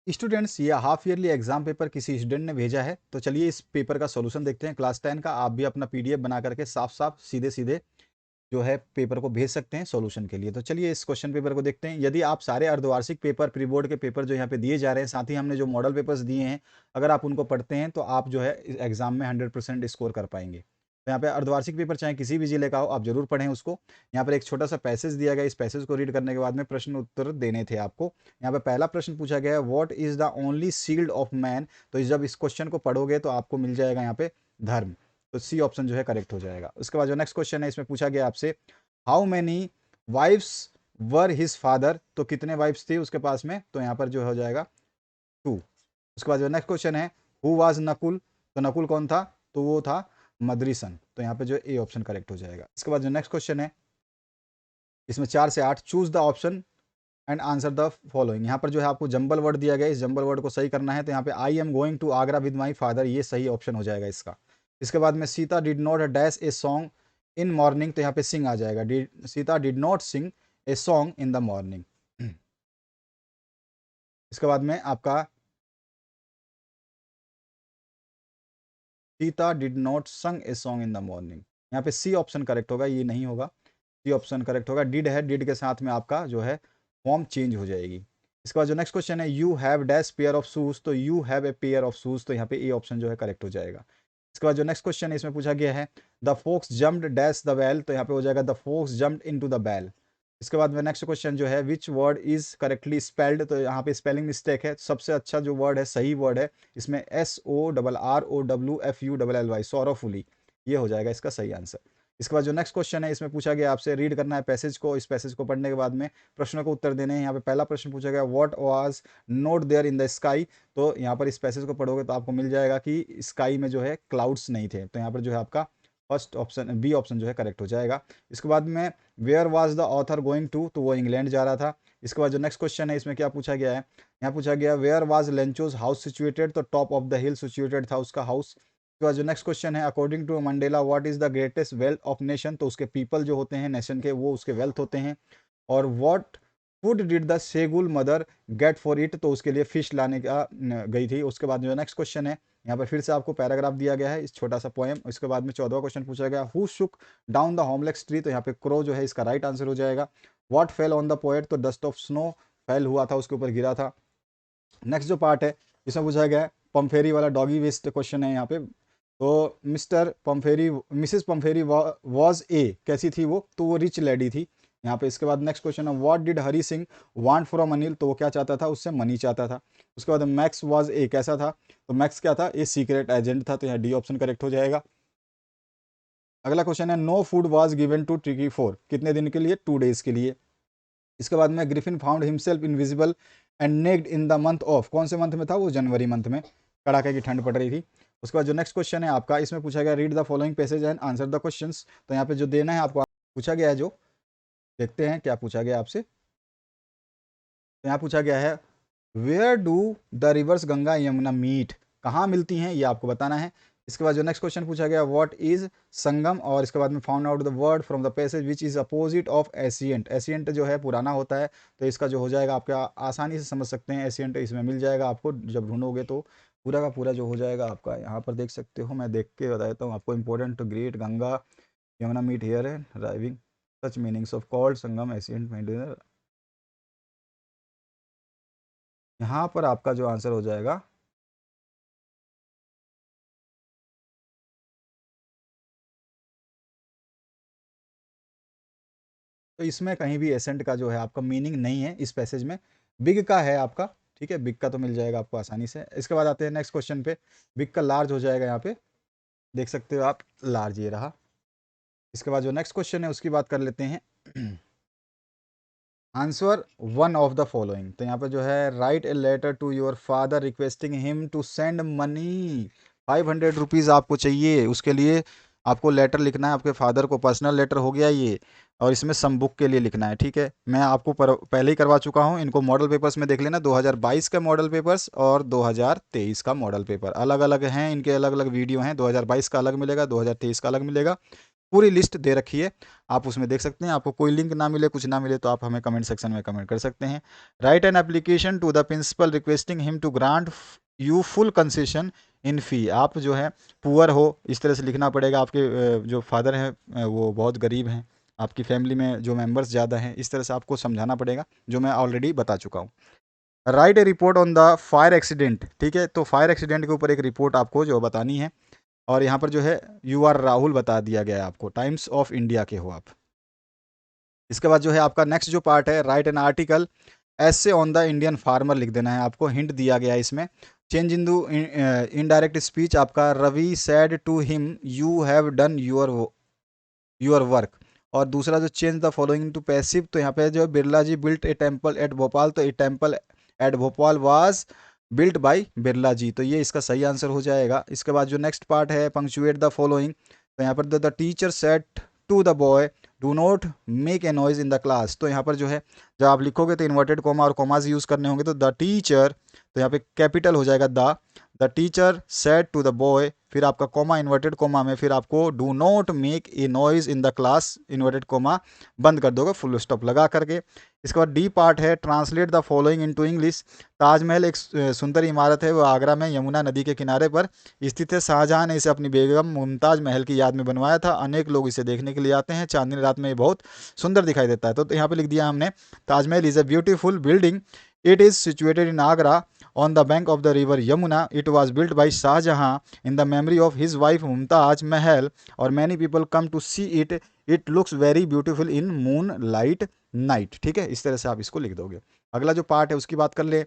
Students, ये half yearly exam paper किसी student ने भेजा है, तो चलिए इस पेपर का सॉल्यूशन देखते हैं क्लास 10 का। आप भी अपना पीडीएफ बना करके साफ साफ सीधे सीधे जो है पेपर को भेज सकते हैं सॉल्यूशन के लिए। तो चलिए इस क्वेश्चन पेपर को देखते हैं। यदि आप सारे अर्धवार्षिक पेपर, प्री बोर्ड के पेपर जो यहाँ पे दिए जा रहे हैं, साथ ही हमने जो मॉडल पेपर्स दिए हैं, अगर आप उनको पढ़ते हैं तो आप जो है एग्जाम में 100% स्कोर कर पाएंगे। तो यहाँ पे अर्धवार्षिक पेपर चाहे किसी भी जिले का हो, आप जरूर पढ़ें उसको। यहाँ पर एक छोटा सा पैसेज दिया गया, इस पैसेज को रीड करने के बाद में प्रश्न उत्तर देने थे आपको। यहाँ पे पहला प्रश्न पूछा गया है, what is the only shield of man. तो जब इस क्वेश्चन को पढ़ोगे तो आपको मिल जाएगा यहाँ पे धर्म। तो सी ऑप्शन जो है करेक्ट हो जाएगा। उसके बाद जो नेक्स्ट क्वेश्चन है, इसमें पूछा गया आपसे, how many wifes were his father. तो कितने वाइफ्स थी उसके पास में, तो यहाँ पर जो हो जाएगा 2। उसके बाद जो नेक्स्ट क्वेश्चन है, हु वाज नकुल। तो नकुल कौन था, तो वो था मद्रिसन। तो यहाँ पे जो ए ऑप्शन करेक्ट हो जाएगा। इसके बाद जो नेक्स्ट क्वेश्चन है, इसमें 4 से 8, choose the option and answer the following. यहाँ पर जो है आपको जंबल वर्ड दिया गया है, इस जंबल वर्ड को सही करना है। तो यहाँ पे I am going to Agra with my father, ये सही ऑप्शन हो जाएगा इसका। इसके बाद में Sita did not dash a song in morning. तो यहाँ पे सिंग आ जाएगा, Sita did not sing a song in the morning. इसके बाद में आपका Sita did not sung a song in the morning, यहाँ पे सी ऑप्शन करेक्ट होगा, ये नहीं होगा। सी ऑप्शन करेक्ट होगा। डिड है, डिड के साथ में आपका जो है फॉर्म चेंज हो जाएगी। इसके बाद जो नेक्स्ट क्वेश्चन है, you have dash pair of shoes. तो you have a pair of shoes, तो यहाँ पे ए ऑप्शन जो है करेक्ट हो जाएगा। इसके बाद जो नेक्स्ट क्वेश्चन है, इसमें पूछा गया है, the folks jumped dash the बैल। तो यहाँ पे हो जाएगा the folks jumped into the बैल। इसके बाद में नेक्स्ट क्वेश्चन जो है, which word is correctly spelled. तो यहाँ पे स्पेलिंग मिस्टेक है। सबसे अच्छा जो वर्ड है, सही वर्ड है इसमें SORROWFULLY, सौरवफुली, ये हो जाएगा इसका सही आंसर। इसके बाद जो नेक्स्ट क्वेश्चन है, इसमें पूछा गया आपसे, रीड करना है पैसेज को। इस पैसेज को पढ़ने के बाद में प्रश्नों को उत्तर देने हैं। यहाँ पे पहला प्रश्न पूछा गया, what was not there in the sky. तो यहाँ पर इस पैसेज को पढ़ोगे तो आपको मिल जाएगा कि स्काई में जो है क्लाउड्स नहीं थे। तो यहाँ पर जो है आपका फर्स्ट ऑप्शन, बी ऑप्शन जो है करेक्ट हो जाएगा। इसके बाद में where was the author going to. तो वो इंग्लैंड जा रहा था। इसके बाद जो नेक्स्ट क्वेश्चन है, इसमें क्या पूछा गया है, यहाँ पूछा गया, where was Lencho's house situated. तो top of the hill situated था उसका हाउस। उसके बाद जो नेक्स्ट क्वेश्चन है, according to Mandela what is the greatest wealth of nation. तो उसके पीपल जो होते हैं नेशन के, वो उसके वेल्थ होते हैं। और what food did the seagull mother get for it. तो उसके लिए फिश लाने का गई थी। उसके बाद जो नेक्स्ट क्वेश्चन है, यहाँ पर फिर से आपको पैराग्राफ दिया गया है, इस छोटा सा पोएम। इसके बाद में 14वां क्वेश्चन पूछा गया, who Shuk down the homeless tree. तो यहाँ पे क्रो जो है इसका राइट आंसर हो जाएगा। What fell on the poet. तो डस्ट ऑफ स्नो फेल हुआ था, उसके ऊपर गिरा था। नेक्स्ट जो पार्ट है, इसमें पूछा गया है पम्फेरी वाला डॉगी वेस्ट क्वेश्चन है यहाँ पे। तो मिस्टर पम्फेरी, मिसेस पम्फेरी वॉज ए, कैसी थी वो, तो वो रिच लेडी थी यहाँ पे। इसके बाद नेक्स्ट क्वेश्चन है, what did Hari Singh want from Anil. तो वो क्या चाहता था, उससे मनी चाहता था। उसके बाद मैक्स वाज ए, कैसा था, तो मैक्स क्या था, ए सीक्रेट एजेंट था। तो यहाँ डी ऑप्शन करेक्ट हो जाएगा। अगला क्वेश्चन है, no food was given to Tricky for. कितने दिन के लिए, 2 डेज के लिए। इसके बाद में Griffin found himself invisible and naked in the month of. कौन से मंथ में था वो, जनवरी मंथ में, कड़ाके की ठंड पड़ रही थी। उसके बाद जो नेक्स्ट क्वेश्चन है आपका, इसमें पूछा गया, read the following passage and answer the questions. तो यहाँ पे जो देना है आपको, पूछा गया है, जो देखते हैं क्या पूछा गया आपसे। तो यहाँ पूछा गया है, where do the rivers Ganga Yamuna meet. कहाँ मिलती हैं, ये आपको बताना है। इसके बाद जो नेक्स्ट क्वेश्चन पूछा गया, व्हाट इज संगम। और इसके बाद में found out the word from the passage which is opposite of ancient. Ancient जो है पुराना होता है, तो इसका जो हो जाएगा आपका, आसानी से समझ सकते हैं, एशियंट इसमें मिल जाएगा आपको जब ढूंढोगे। तो पूरा का पूरा जो हो जाएगा आपका, यहाँ पर देख सकते हो, मैं देख के बता देता हूँ आपको। Important two great Ganga Yamuna meet here है driving such meanings of called Sangam ancient. यहाँ पर आपका जो आंसर हो जाएगा, तो इसमें कहीं भी एसेंट का जो है आपका मीनिंग नहीं है इस पैसेज में। बिग का है आपका, ठीक है, बिग का तो मिल जाएगा आपको आसानी से। इसके बाद आते हैं नेक्स्ट क्वेश्चन पे। बिग का लार्ज हो जाएगा यहाँ पे, देख सकते हो आप, लार्ज ये रहा। इसके बाद जो नेक्स्ट क्वेश्चन है उसकी बात कर लेते हैं। Answer one of the following. तो यहाँ पे जो है, write a letter to your father requesting him to send money. 500 rupees आपको चाहिए, उसके लिए आपको लेटर लिखना है आपके फादर को। पर्सनल लेटर हो गया ये, और इसमें सम बुक के लिए लिखना है, ठीक है। मैं आपको पहले ही करवा चुका हूँ। इनको मॉडल पेपर्स में देख लेना, 2022 का मॉडल पेपर्स और 2023 का मॉडल पेपर अलग अलग हैं, इनके अलग अलग वीडियो हैं। 2022 का अलग मिलेगा, 2023 का अलग मिलेगा। पूरी लिस्ट दे रखी है, आप उसमें देख सकते हैं। आपको कोई लिंक ना मिले, कुछ ना मिले, तो आप हमें कमेंट सेक्शन में कमेंट कर सकते हैं। Write an application to the principal requesting him to grant you full concession in fee. आप जो है पुअर हो, इस तरह से लिखना पड़ेगा। आपके जो फादर हैं वो बहुत गरीब हैं, आपकी फैमिली में जो मेंबर्स ज़्यादा हैं, इस तरह से आपको समझाना पड़ेगा, जो मैं ऑलरेडी बता चुका हूँ। Right A report on the fire accident, ठीक है। तो फायर एक्सीडेंट के ऊपर एक रिपोर्ट आपको जो बतानी है, और यहाँ पर जो है यू आर राहुल बता दिया गया है आपको, टाइम्स ऑफ इंडिया के हो आप। इसके बाद जो है आपका नेक्स्ट जो पार्ट है, राइट एन आर्टिकल ऐसे ऑन द इंडियन फार्मर लिख देना है आपको, हिंट दिया गया है इसमें। चेंज इन दू इनडायरेक्ट स्पीच आपका, Ravi said to him you have done your work. और दूसरा जो change the following to passive, तो यहाँ पे जो Birla ji built a temple at Bhopal, तो a temple at Bhopal was built by Birla ji, तो ये इसका सही आंसर हो जाएगा। इसके बाद जो नेक्स्ट पार्ट है, पंक्चुएट द फॉलोइंग, तो यहाँ पर the teacher said to the boy do not make a noise in the class, तो यहाँ पर जो है जब आप लिखोगे तो इन्वर्टेड कोमा और कोमाज यूज़ करने होंगे, तो द टीचर, तो यहाँ पे कैपिटल हो जाएगा the teacher said to the boy, फिर आपका कोमा इन्वर्टेड कोमा में, फिर आपको do not make a noise in the class, inverted comma बंद कर दोगे फुल स्टॉप लगा करके। इसके बाद डी पार्ट है, translate the following into English. Taj Mahal एक सुंदर इमारत है, वो आगरा में यमुना नदी के किनारे पर स्थित है। शाहजहां ने इसे अपनी बेगम मुमताज महल की याद में बनवाया था। अनेक लोग इसे देखने के लिए आते हैं, चांदनी रात में ये बहुत सुंदर दिखाई देता है। तो यहाँ पे लिख दिया हमने, Taj Mahal is a beautiful building, it is situated in Agra on the bank of the river Yamuna. It was built by Shah Jahan in the memory of his wife Mumtaz Mahal, और many people come to see it. It looks very beautiful in moonlight night. ठीक है, इस तरह से आप इसको लिख दोगे। अगला जो पार्ट है उसकी बात कर ले।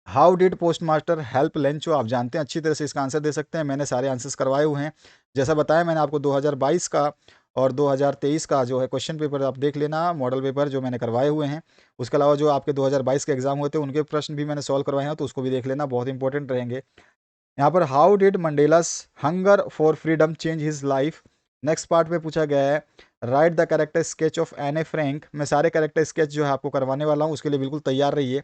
How did post master help Lencho, आप जानते हैं अच्छी तरह से इसका आंसर दे सकते हैं, मैंने सारे आंसर्स करवाए हुए हैं। जैसा बताया मैंने आपको 2022 का और 2023 का जो है क्वेश्चन पेपर आप देख लेना, मॉडल पेपर जो मैंने करवाए हुए हैं। उसके अलावा जो आपके 2022 के एग्जाम हुए थे उनके प्रश्न भी मैंने सॉल्व करवाए हैं, तो उसको भी देख लेना, बहुत इंपॉर्टेंट रहेंगे। यहाँ पर how did Mandela's hunger for freedom change his life, next part में पूछा गया है। Write the character sketch of Anne Frank, मैं सारे कैरेक्टर स्केच जो है आपको करवाने वाला हूँ, उसके लिए बिल्कुल तैयार रहिए।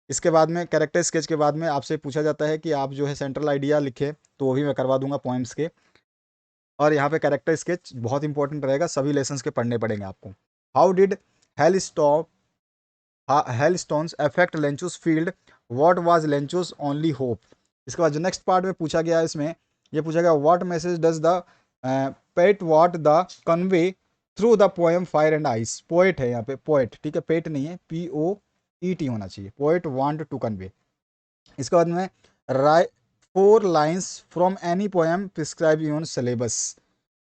इसके बाद में कैरेक्टर स्केच के बाद में आपसे पूछा जाता है कि आप जो है सेंट्रल आइडिया लिखे, तो वो भी मैं करवा दूंगा पॉइंट्स के। और यहाँ पे कैरेक्टर स्केच बहुत इंपॉर्टेंट रहेगा, सभी लेसन्स के पढ़ने पड़ेंगे आपको। How did hailstorm hailstones affect Lencho's field, what was Lencho's only hope. इसके बाद जो नेक्स्ट पार्ट में पूछा गया है, इसमें ये पूछा गया what message does the pet what the convey through the poem fire and ice. Poet है यहाँ पे, पोएट, ठीक है, पेट नहीं है, POET होना चाहिए, पोएट वांट टू कन्वे। इसके बाद में write 4 lines from any poem prescribed यून सिलेबस।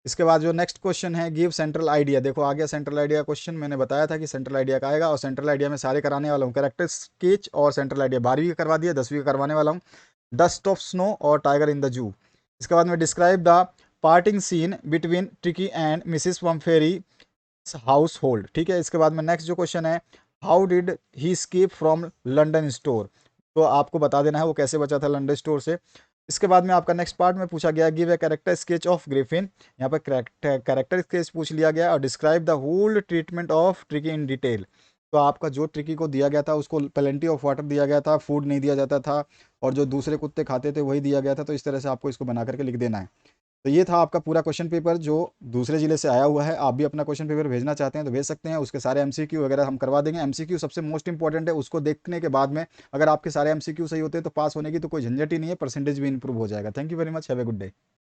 इसके बाद जो नेक्स्ट क्वेश्चन है, गिव सेंट्रल आइडिया, देखो आ गया सेंट्रल आइडिया क्वेश्चन, मैंने बताया था कि सेंट्रल आइडिया का आएगा, और सेंट्रल आइडिया में सारे कराने वाला हूँ, कैरेक्टर स्केच और सेंट्रल आइडिया 12वीं का करवा दिया, 10वीं का करवाने वाला हूँ, डस्ट ऑफ स्नो और टाइगर इन द जू। इसके बाद में describe the parting scene between Tricki and Mrs Pumphrey household, ठीक है। इसके बाद में नेक्स्ट जो क्वेश्चन है, how did he escape from London store, तो आपको बता देना है वो कैसे बचा था लंडन स्टोर से। इसके बाद में आपका नेक्स्ट पार्ट में पूछा गया give a character sketch of Griffin, यहाँ पर कैरेक्टर स्केच पूछ लिया गया, और describe the whole treatment of Tricky in detail, तो आपका जो ट्रिकी को दिया गया था उसको प्लेंटी ऑफ वाटर दिया गया था, फूड नहीं दिया जाता था, और जो दूसरे कुत्ते खाते थे वही दिया गया था, तो इस तरह से आपको इसको बना करके लिख देना है। तो ये था आपका पूरा क्वेश्चन पेपर जो दूसरे ज़िले से आया हुआ है। आप भी अपना क्वेश्चन पेपर भेजना चाहते हैं तो भेज सकते हैं, उसके सारे MCQ वगैरह हम करवा देंगे। MCQ सबसे मोस्ट इंपॉर्टेंट है, उसको देखने के बाद में अगर आपके सारे MCQ सही होते हैं तो पास होने की तो कोई झंझट ही नहीं है, परसेंटेज भी इंप्रूव हो जाएगा। Thank you very much, have a good day.